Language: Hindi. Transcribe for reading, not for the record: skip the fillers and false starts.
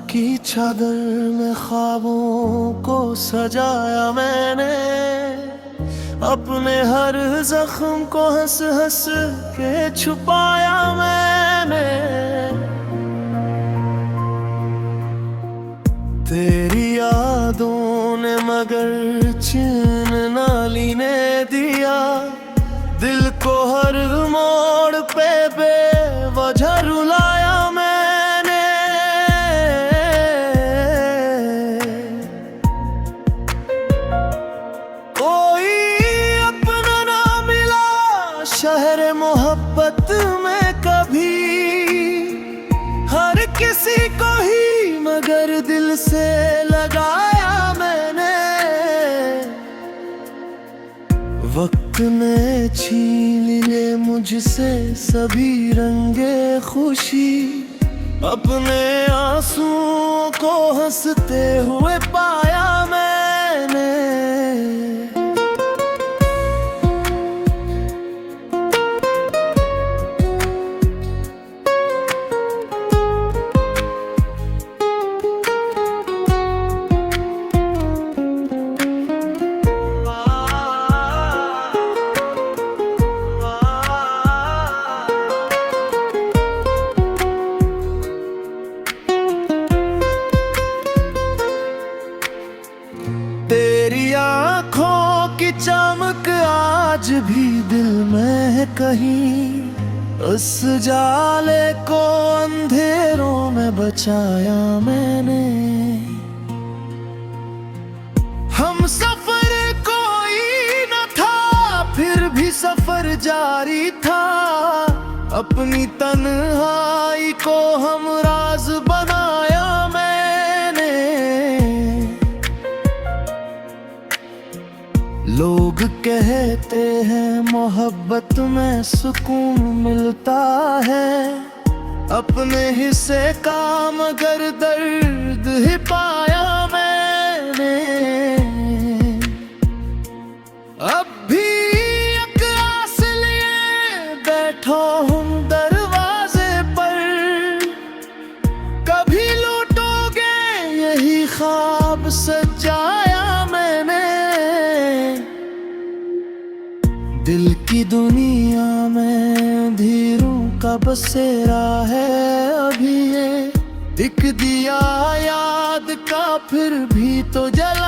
की चादर में ख्वाबों को सजाया मैंने, अपने हर जख्म को हंस हंस के छुपाया मैंने। तेरी यादों ने मगर चैन ना लेने दिया, दिल को हर मोड़ पे बेवजह रुलाया मैंने। कोई अपना ना मिला शहर मोहब्बत में कभी, हर किसी को ही मगर दिल से लगाया मैंने। वक्त ने छीन लिए मुझसे सभी रंगे खुशी, अपने आंसुओं को हंसते हुए पाया मैंने। तेरी आँखों की चमक आज भी दिल में है कहीं, उस जाले को अंधेरों में बचाया मैंने। हम सफर कोई न था फिर भी सफर जारी था, अपनी तन्हाई को हम राज बनाया मैंने। लोग कहते हैं मोहब्बत में सुकून मिलता है, अपने हिस्से का मगर दर्द ही पाया मैंने। अब भी एक आस लिए बैठो हूँ दरवाजे पर, कभी लौटोगे यही ख्वाब सजाया मैंने। दिल की दुनिया में अंधेरों का बसेरा है अभी ये, एक दिया याद का फिर भी तो जला